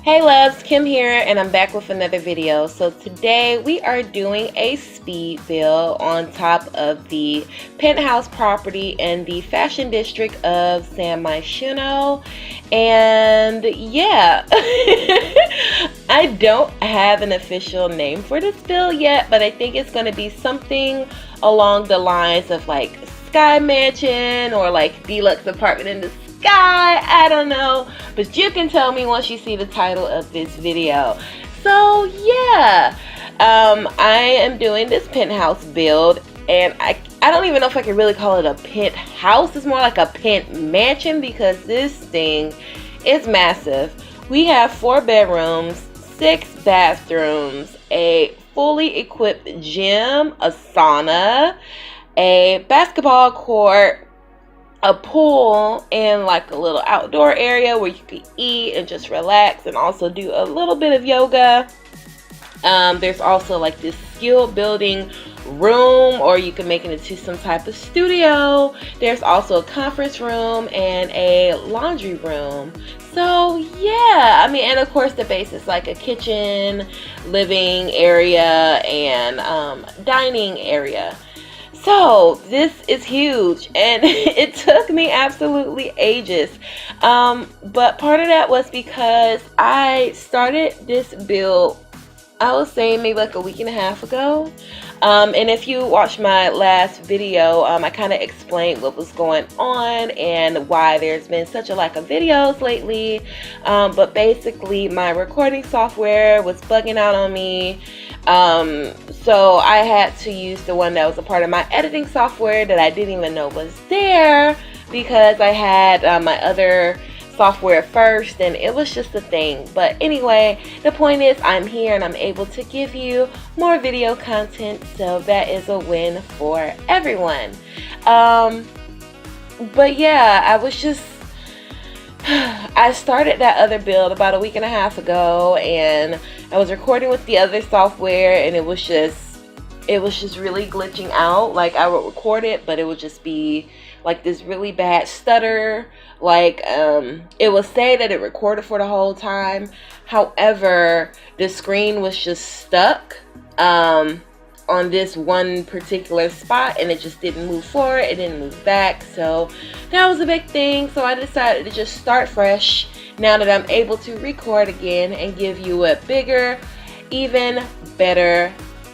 Hey loves, Kim here, and I'm back with another video. So today we are doing a speed build on top of the penthouse property in the fashion district of Myshuno. And yeah, I don't have an official name for this build yet, but I think it's going to be something along the lines of like Sky Mansion or like deluxe apartment in the sky. I don't know, but you can tell me once you see the title of this video. So yeah, I am doing this penthouse build, and I don't even know if I can really call it a penthouse. It's more like a pent mansion because this thing is massive. We have 4 bedrooms, 6 bathrooms, a fully equipped gym, a sauna, a basketball court, a pool, and like a little outdoor area where you can eat and just relax and also do a little bit of yoga. There's also like this skill building room, or you can make it into some type of studio. There's also a conference room and a laundry room. So yeah, I mean, and of course the base is like a kitchen, living area, and dining area. So this is huge, and it took me absolutely ages, but part of that was because I started this build, I would say maybe like a week and a half ago. And if you watched my last video, I kind of explained what was going on and why there's been such a lack of videos lately. But basically my recording software was bugging out on me. So I had to use the one that was a part of my editing software that I didn't even know was there, because I had my other software first, and it was just a thing. But anyway, the point is I'm here and I'm able to give you more video content, so that is a win for everyone. But yeah, I started that other build about a week and a half ago, and I was recording with the other software, and it was just really glitching out. Like I would record it, but it would just be like this really bad stutter. Like it would say that it recorded for the whole time, however the screen was just stuck on this one particular spot, and it just didn't move forward, it didn't move back. So that was a big thing. So I decided to just start fresh now that I'm able to record again and give you a bigger, even better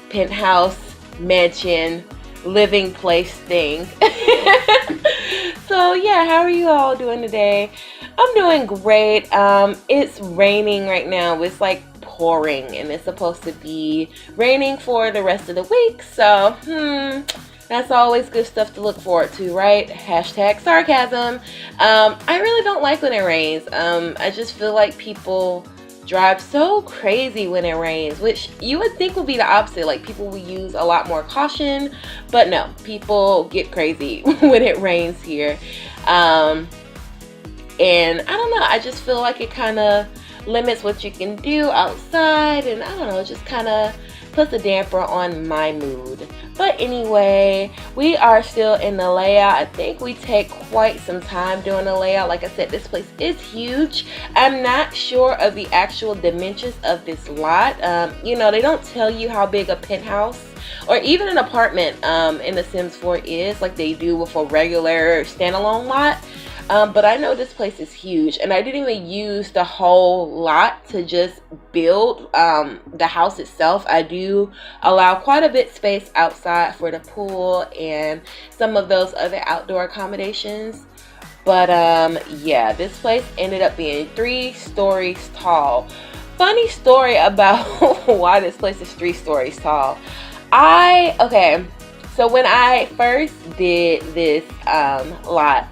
penthouse mansion living place thing. So yeah, how are you all doing today? I'm doing great. It's raining right now. It's like pouring, and it's supposed to be raining for the rest of the week. So that's always good stuff to look forward to, right? Hashtag sarcasm. I really don't like when it rains. I just feel like people drive so crazy when it rains, which you would think would be the opposite. Like people will use a lot more caution, but no, people get crazy when it rains here. And I don't know, I just feel like it kind of limits what you can do outside, and I don't know, it just kind of puts a damper on my mood. But anyway, we are still in the layout. I think we take quite some time doing the layout. Like I said, this place is huge. I'm not sure of the actual dimensions of this lot. You know, they don't tell you how big a penthouse or even an apartment in The Sims 4 is, like they do with a regular standalone lot. But I know this place is huge, and I didn't even use the whole lot to just build the house itself. I do allow quite a bit space outside for the pool and some of those other outdoor accommodations. But yeah, this place ended up being 3 stories tall. Funny story about why this place is 3 stories tall. Okay, so when I first did this lot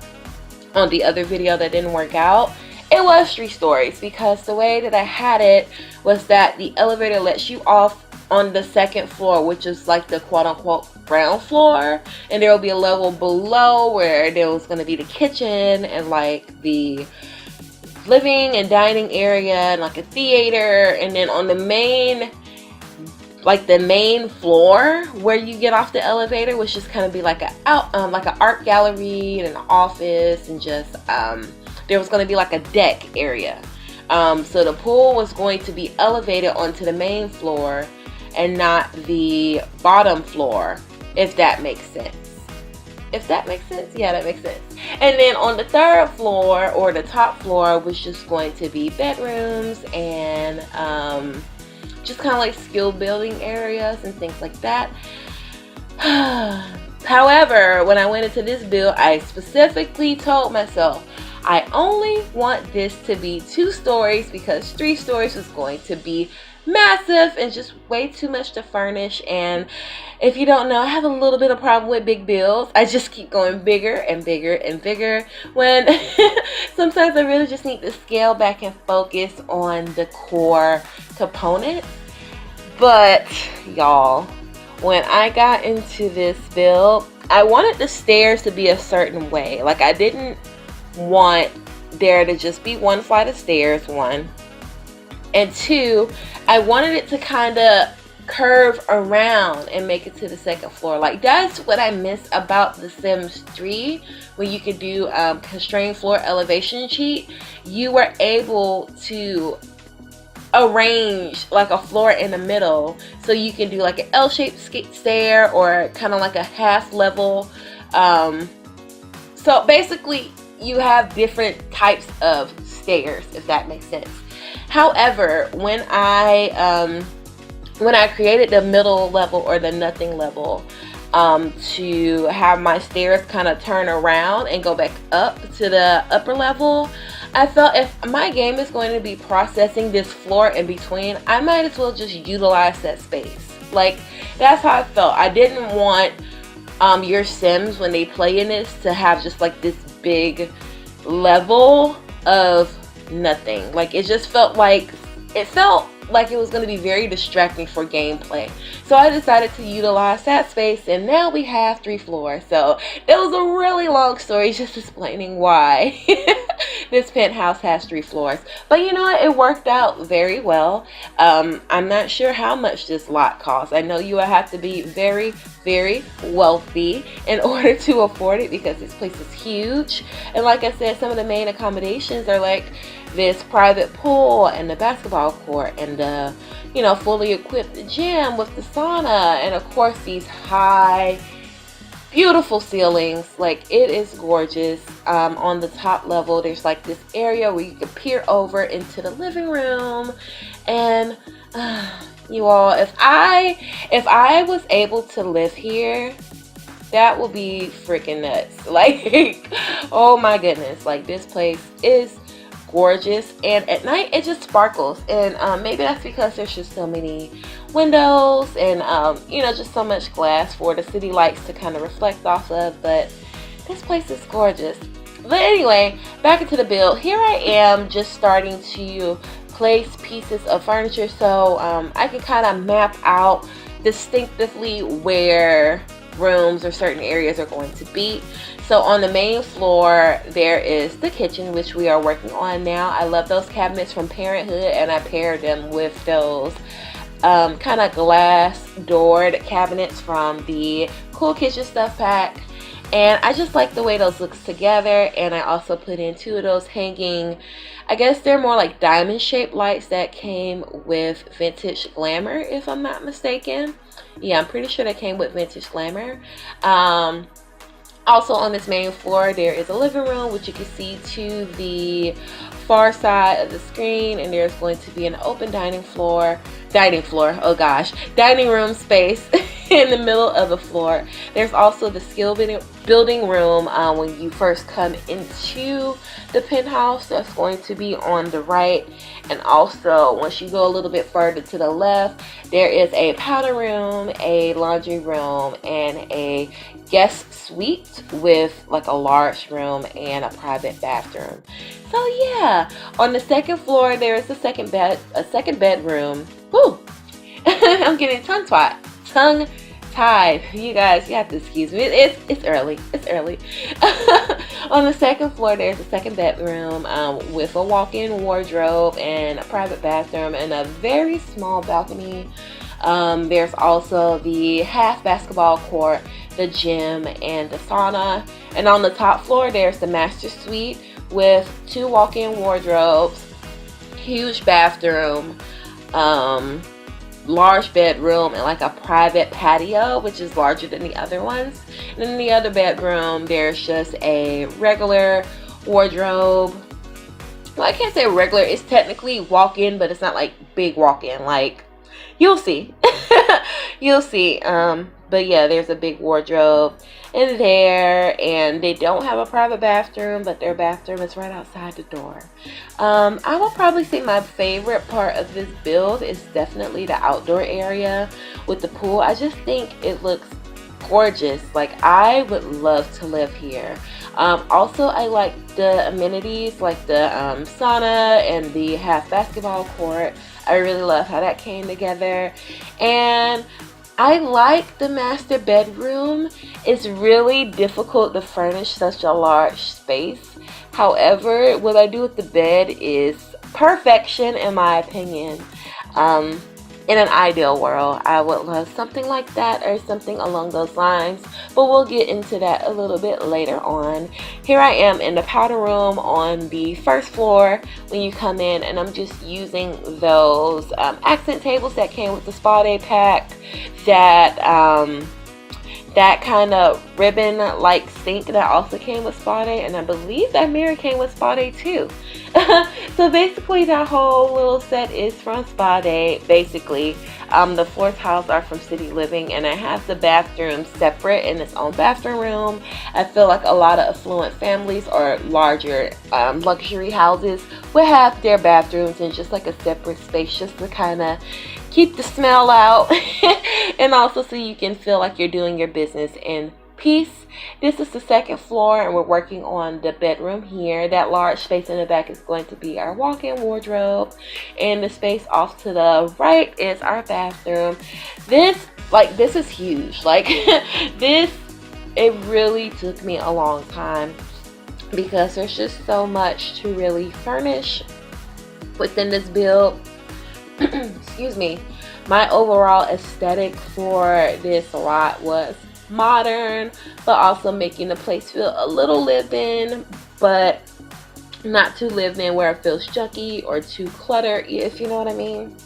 on the other video that didn't work out, it was 3 stories, because the way that I had it was that the elevator lets you off on the 2nd floor, which is like the quote-unquote ground floor, and there will be a level below where there was going to be the kitchen and like the living and dining area and like a theater, and then on the main, like the main floor where you get off the elevator, which just kind of be like an art gallery and an office, and just there was going to be like a deck area. So the pool was going to be elevated onto the main floor and not the bottom floor, if that makes sense. If that makes sense? Yeah, that makes sense. And then on the third floor, or the top floor, was just going to be bedrooms and just kind of like skill building areas and things like that. However, when I went into this build, I specifically told myself I only want this to be 2 stories because 3 stories was going to be massive and just way too much to furnish. And if you don't know, I have a little bit of problem with big builds. I just keep going bigger and bigger and bigger when sometimes I really just need to scale back and focus on the core components. But y'all, when I got into this build, I wanted the stairs to be a certain way. Like, I didn't want there to just be 1 flight of stairs, 1. And 2, I wanted it to kind of curve around and make it to the 2nd floor. Like, that's what I miss about The Sims 3, when you could do constrained floor elevation cheat. You were able to arrange like a floor in the middle, so you can do like an L-shaped stair or kind of like a half level. So basically you have different types of stairs, if that makes sense. However, when I created the middle level or the nothing level, to have my stairs kind of turn around and go back up to the upper level, I felt if my game is going to be processing this floor in between, I might as well just utilize that space. Like, that's how I felt. I didn't want your Sims, when they play in this, to have just like this big level of nothing. Like, it just felt like it was going to be very distracting for gameplay. So I decided to utilize that space, and now we have 3 floors. So it was a really long story just explaining why this penthouse has 3 floors. But you know what? It worked out very well. I'm not sure how much this lot costs. I know you will have to be very, very wealthy in order to afford it, because this place is huge. And like I said, some of the main accommodations are like this private pool and the basketball court and the, you know, fully equipped gym with the sauna, and of course these high, beautiful ceilings. Like, it is gorgeous. On the top level, there's like this area where you can peer over into the living room. And you all, if I was able to live here, that would be freaking nuts. Like, oh my goodness, like, this place is gorgeous, and at night it just sparkles. And maybe that's because there's just so many windows and you know, just so much glass for the city lights to kind of reflect off of. But this place is gorgeous. But anyway, back into the build. Here I am just starting to place pieces of furniture, so I can kind of map out distinctively where rooms or certain areas are going to be. So on the main floor, there is the kitchen, which we are working on now. I love those cabinets from Parenthood, and I paired them with those kind of glass doored cabinets from the Cool Kitchen Stuff Pack. And I just like the way those looks together. And I also put in 2 of those hanging, I guess they're more like diamond shaped lights that came with Vintage Glamour, if I'm not mistaken. Yeah, I'm pretty sure they came with Vintage Glamour. Also on this main floor, there is a living room, which you can see to the far side of the screen, and there's going to be an open dining room space in the middle of the floor. There's also the skill building room when you first come into the penthouse. That's going to be on the right. And also, once you go a little bit further to the left, there is a powder room, a laundry room, and a guest suite with like a large room and a private bathroom. So yeah, on the 2nd floor, there is a second bedroom. Woo! I'm getting tongue-tied. You guys, you have to excuse me. It's early. On the 2nd floor, there's a 2nd bedroom with a walk-in wardrobe and a private bathroom and a very small balcony. There's also the half basketball court, the gym, and the sauna. And on the top floor, there's the master suite with 2 walk-in wardrobes, huge bathroom, large bedroom, and like a private patio, which is larger than the other ones. And in the other bedroom, there's just a regular wardrobe. Well, I can't say regular, it's technically walk-in, but it's not like big walk-in. Like, you'll see. You'll see. But yeah, there's a big wardrobe in there, and they don't have a private bathroom, but their bathroom is right outside the door. I will probably say my favorite part of this build is definitely the outdoor area with the pool. I just think it looks gorgeous. Like, I would love to live here. Also, I like the amenities, like the sauna and the half basketball court. I really love how that came together. And I like the master bedroom. It's really difficult to furnish such a large space. However, what I do with the bed is perfection, in my opinion. In an ideal world, I would love something like that or something along those lines, but we'll get into that a little bit later on. Here I am in the powder room on the first floor when you come in, and I'm just using those accent tables that came with the spa day pack, that kind of ribbon like sink that also came with spa day, and I believe that mirror came with spa day too. So basically that whole little set is from spa day. Basically the floor tiles are from City Living, and I have the bathroom separate in its own bathroom room. I feel like a lot of affluent families or larger luxury houses would have their bathrooms in just like a separate space, just to kind of keep the smell out and also so you can feel like you're doing your business in peace. This is the second floor, and we're working on the bedroom here. That large space in the back is going to be our walk-in wardrobe, and the space off to the right is our bathroom. This is huge. Like this, it really took me a long time because there's just so much to really furnish within this build. Excuse me. My overall aesthetic for this lot was modern, but also making the place feel a little lived-in, but not too lived-in where it feels junky or too cluttered, if you know what I mean.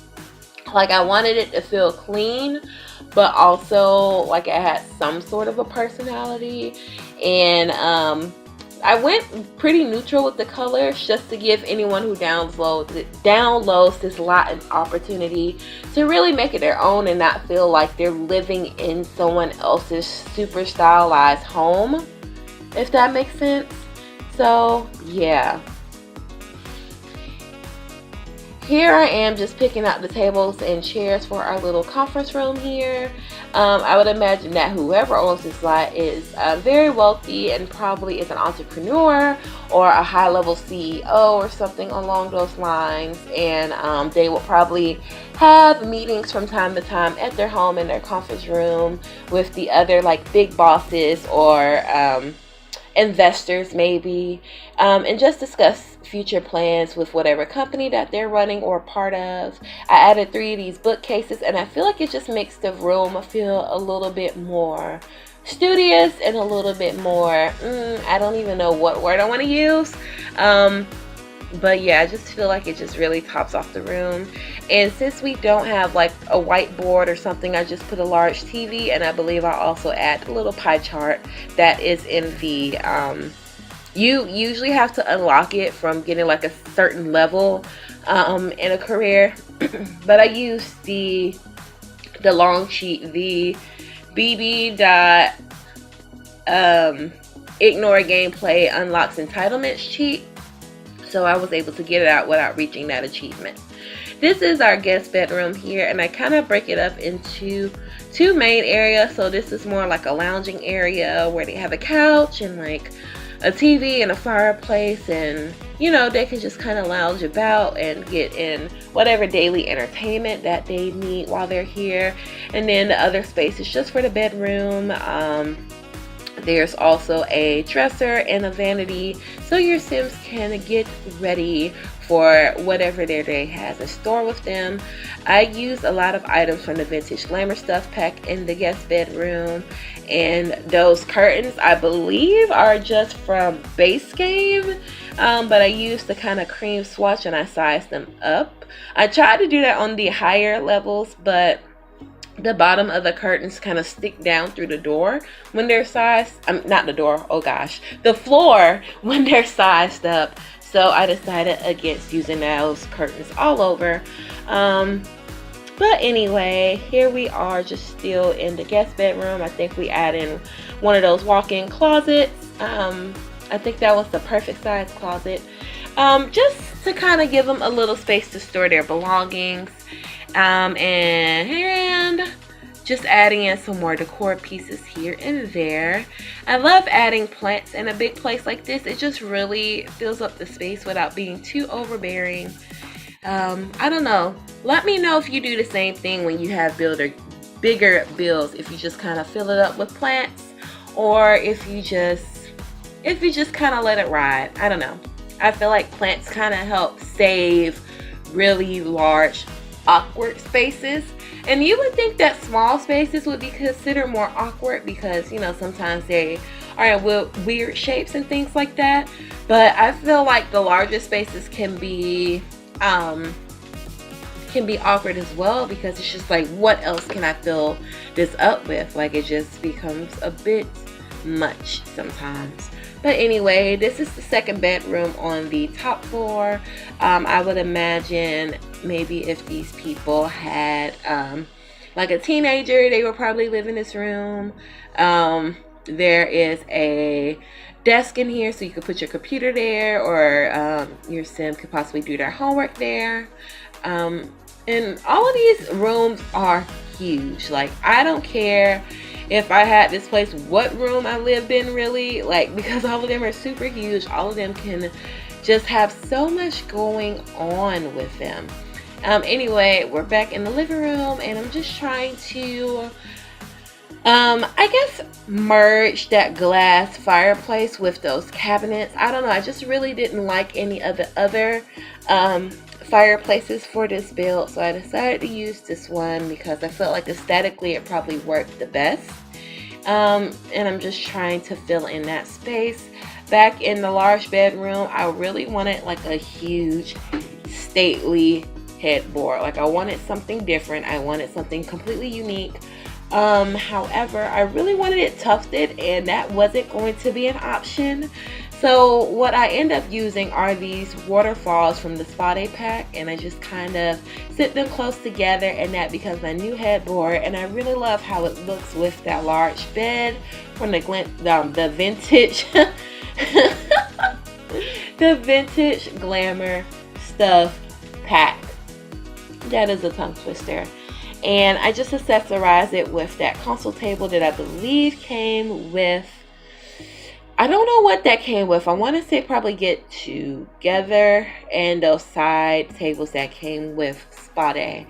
Like, I wanted it to feel clean, but also like it had some sort of a personality. And I went pretty neutral with the colors just to give anyone who downloads this lot an opportunity to really make it their own and not feel like they're living in someone else's super stylized home, if that makes sense. So yeah, here I am just picking out the tables and chairs for our little conference room here. I would imagine that whoever owns this lot is very wealthy and probably is an entrepreneur or a high-level CEO or something along those lines, and they will probably have meetings from time to time at their home in their conference room with the other like big bosses or investors maybe, and just discuss future plans with whatever company that they're running or part of. I added 3 of these bookcases, and I feel like it just makes the room feel a little bit more studious and a little bit more, I don't even know what word I want to use, but yeah, I just feel like it just really tops off the room. And since we don't have like a whiteboard or something, I just put a large TV, and I believe I also add a little pie chart that is in the you usually have to unlock it from getting like a certain level in a career, but I use the long sheet, the BB ignore gameplay unlocks entitlements cheat, so I was able to get it out without reaching that achievement. This is our guest bedroom here, and I kind of break it up into 2 main areas. So this is more like a lounging area where they have a couch and like a TV and a fireplace, and you know, they can just kind of lounge about and get in whatever daily entertainment that they need while they're here. And then the other space is just for the bedroom. There's also a dresser and a vanity, so your Sims can get ready for whatever their day has in store with them. I use a lot of items from the Vintage Glamour Stuff pack in the guest bedroom, and those curtains I believe are just from base game. but I used the kind of cream swatch and I sized them up. I tried to do that on the higher levels, but the bottom of the curtains kind of stick down through the door when they're sized. Not the door, oh gosh, the floor when they're sized up. So I decided against using those curtains all over. But anyway, here we are, just still in the guest bedroom. I think we add in one of those walk-in closets. I think that was the perfect size closet. Just to kind of give them a little space to store their belongings. And just adding in some more decor pieces here and there. I love adding plants in a big place like this. It just really fills up the space without being too overbearing. I don't know. Let me know if you do the same thing when you have bigger builds. If you just kind of fill it up with plants, or if you just kind of let it ride. I don't know. I feel like plants kind of help save really large, awkward spaces. And you would think that small spaces would be considered more awkward because, you know, sometimes they are in weird shapes and things like that. But I feel like the larger spaces can be awkward as well, because it's just like, what else can I fill this up with? Like, it just becomes a bit much sometimes. But anyway, this is the second bedroom on the top floor. I would imagine maybe if these people had like a teenager, they would probably live in this room. There is a desk in here, so you could put your computer there, or your sim could possibly do their homework there. And all of these rooms are huge. Like, I don't care if I had this place what room I lived in, really, like, because all of them are super huge. All of them can just have so much going on with them. Anyway, we're back in the living room, and I'm just trying to I guess merge that glass fireplace with those cabinets. I don't know, I just really didn't like any of the other fireplaces for this build, so I decided to use this one because I felt like aesthetically it probably worked the best. And I'm just trying to fill in that space. Back in the large bedroom, I really wanted like a huge stately headboard. Like, I wanted something different. I wanted something completely unique. However, I really wanted it tufted, and that wasn't going to be an option. So what I end up using are these waterfalls from the Spa Day pack, and I just kind of sit them close together, and that becomes my new headboard. And I really love how it looks with that large bed from the vintage the vintage glamour stuff pack. That is a tongue twister. And I just accessorized it with that console table that I believe came with, I don't know what that came with. I want to say probably Get Together, and those side tables that came with Spa Day.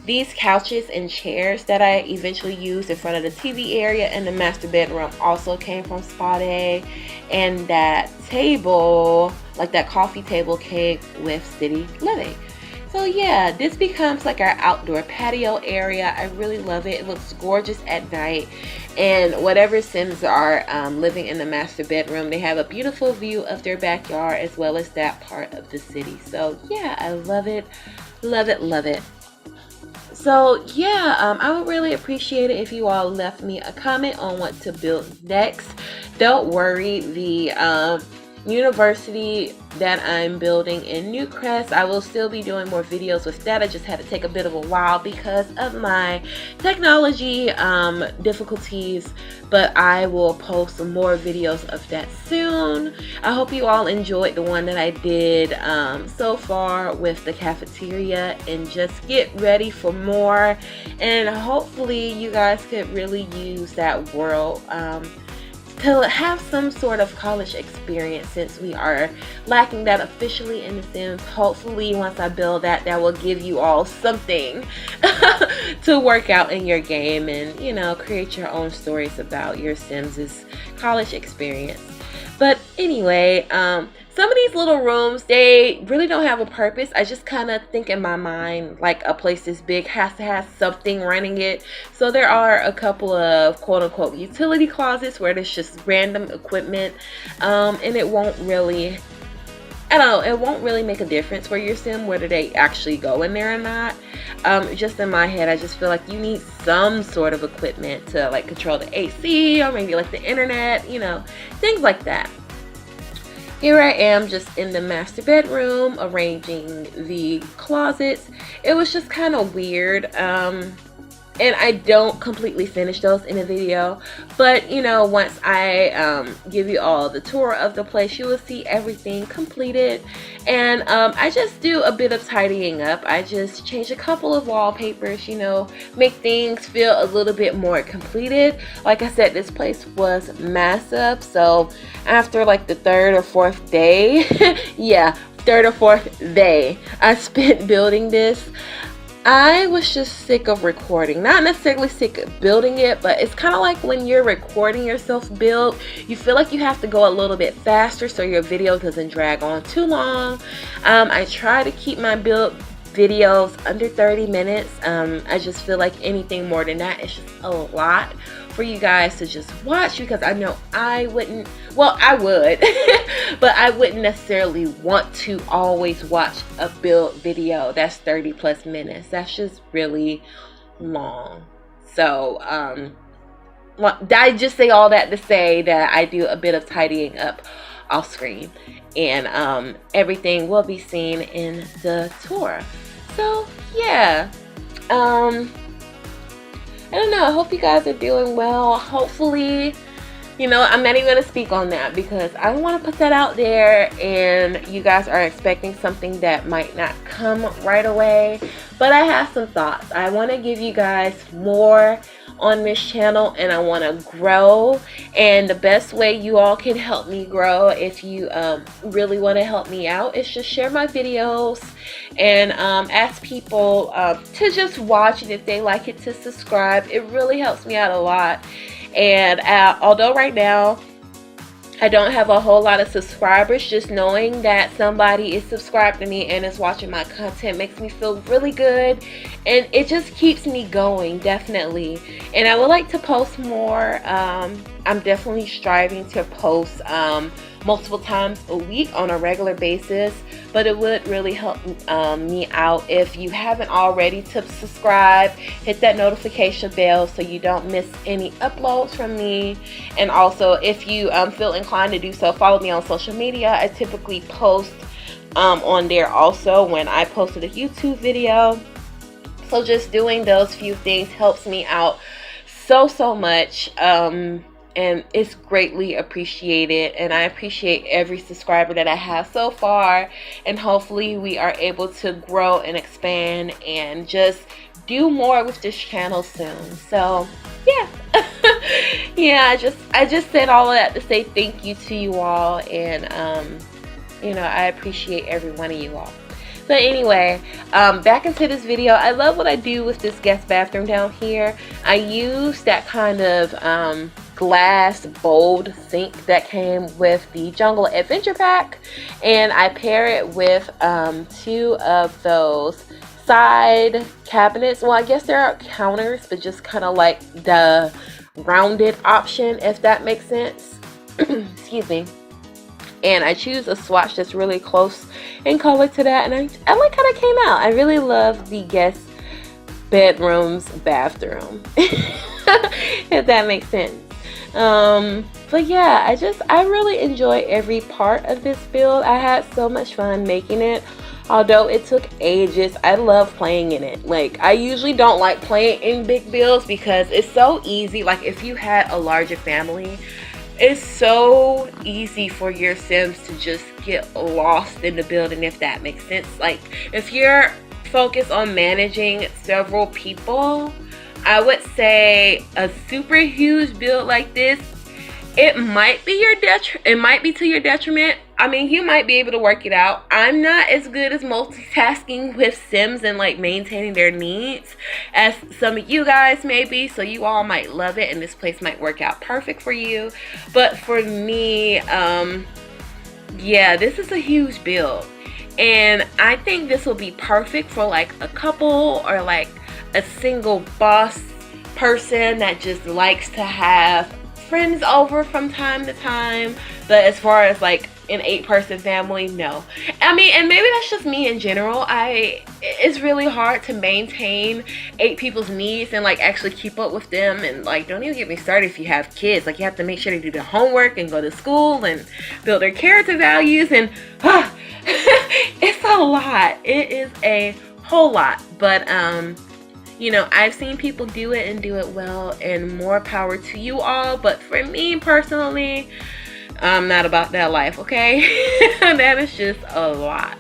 These couches and chairs that I eventually used in front of the TV area in the master bedroom also came from Spa Day. And that table, like that coffee table, came with City Living. So yeah, this becomes like our outdoor patio area. I really love it. It looks gorgeous at night. And whatever Sims are living in the master bedroom, they have a beautiful view of their backyard as well as that part of the city. So yeah, I love it. Love it, love it. So yeah, I would really appreciate it if you all left me a comment on what to build next. Don't worry, the university that I'm building in Newcrest, I will still be doing more videos with that. I just had to take a bit of a while because of my technology difficulties, but I will post some more videos of that soon. I hope you all enjoyed the one that I did so far with the cafeteria, and just get ready for more. And hopefully you guys could really use that world to have some sort of college experience, since we are lacking that officially in The Sims. Hopefully once I build that, that will give you all something to work out in your game, and, you know, create your own stories about your Sims' college experience. But anyway, some of these little rooms, they really don't have a purpose. I just kind of think in my mind like a place this big has to have something running it. So there are a couple of quote-unquote utility closets where there's just random equipment, and it won't really, I don't know, it won't really make a difference for your sim whether they actually go in there or not. Just in my head, I just feel like you need some sort of equipment to like control the AC or maybe like the internet, you know, things like that. Here I am just in the master bedroom arranging the closets. It was just kind of weird. And I don't completely finish those in a video, but you know, once I give you all the tour of the place, you will see everything completed. And I just do a bit of tidying up. I just change a couple of wallpapers, you know, make things feel a little bit more completed. Like I said, this place was massive, so after like the third or fourth day yeah, third or fourth day I spent building this, I was just sick of recording. Not necessarily sick of building it, but it's kind of like when you're recording yourself build, you feel like you have to go a little bit faster so your video doesn't drag on too long. I try to keep my build videos under 30 minutes. I just feel like anything more than that is just a lot for you guys to just watch, because I know I wouldn't, well, I would but I wouldn't necessarily want to always watch a build video that's 30 plus minutes. That's just really long. So I just say all that to say that I do a bit of tidying up off screen, and everything will be seen in the tour. So yeah, I don't know, I hope you guys are doing well. Hopefully, you know, I'm not even going to speak on that because I don't want to put that out there and you guys are expecting something that might not come right away. But I have some thoughts. I want to give you guys more on this channel, and I want to grow. And the best way you all can help me grow, if you really want to help me out, is just share my videos and ask people to just watch, and if they like it, to subscribe. It really helps me out a lot. And although right now I don't have a whole lot of subscribers, just knowing that somebody is subscribed to me and is watching my content makes me feel really good, and it just keeps me going, definitely. And I would like to post more. I'm definitely striving to post multiple times a week on a regular basis, but it would really help me out if you haven't already to subscribe, hit that notification bell so you don't miss any uploads from me. And also, if you feel inclined to do so, follow me on social media. I typically post on there also when I posted a YouTube video. So just doing those few things helps me out so much, and it's greatly appreciated, and I appreciate every subscriber that I have so far, and hopefully we are able to grow and expand and just do more with this channel soon. So yeah. Yeah, I just said all of that to say thank you to you all, and you know, I appreciate every one of you all. So anyway, back into this video. I love what I do with this guest bathroom down here. I use that kind of glass bold sink that came with the Jungle Adventure Pack, and I pair it with two of those side cabinets. Well, I guess there are counters, but just kind of like the rounded option, if that makes sense. Excuse me. And I choose a swatch that's really close in color to that, and I like how that came out. I really love the guest bedroom's bathroom, if that makes sense. But yeah, I really enjoy every part of this build. I had so much fun making it, although it took ages. I love playing in it. Like, I usually don't like playing in big builds because it's so easy. Like, if you had a larger family, it's so easy for your Sims to just get lost in the building, if that makes sense. Like, if you're focused on managing several people, I would say a super huge build like this, it might be to your detriment. I mean, you might be able to work it out. I'm not as good as multitasking with Sims and like maintaining their needs as some of you guys may be, so you all might love it and this place might work out perfect for you. But for me, yeah, this is a huge build, and I think this will be perfect for like a couple or like a single boss person that just likes to have friends over from time to time. But as far as like an 8-person family, no. I mean, and maybe that's just me in general. It's really hard to maintain 8 people's needs and like actually keep up with them. And like, don't even get me started if you have kids. Like, you have to make sure they do their homework and go to school and build their character values, and it's a lot. It is a whole lot. But you know, I've seen people do it and do it well, and more power to you all. But for me personally, I'm not about that life, okay? That is just a lot.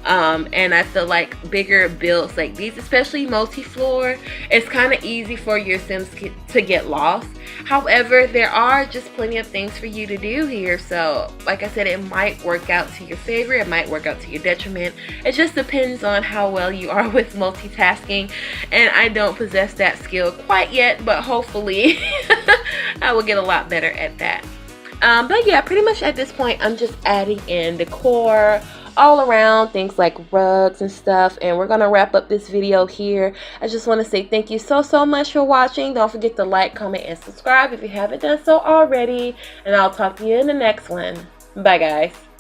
And I feel like bigger builds like these, especially multi-floor, it's kind of easy for your Sims to get lost. However, there are just plenty of things for you to do here. So like I said, it might work out to your favor, it might work out to your detriment. It just depends on how well you are with multitasking, and I don't possess that skill quite yet, but hopefully I will get a lot better at that. But yeah, pretty much at this point I'm just adding in decor all around, things like rugs and stuff, and we're gonna wrap up this video here. I just want to say thank you so much for watching. Don't forget to like, comment, and subscribe if you haven't done so already, and I'll talk to you in the next one. Bye guys.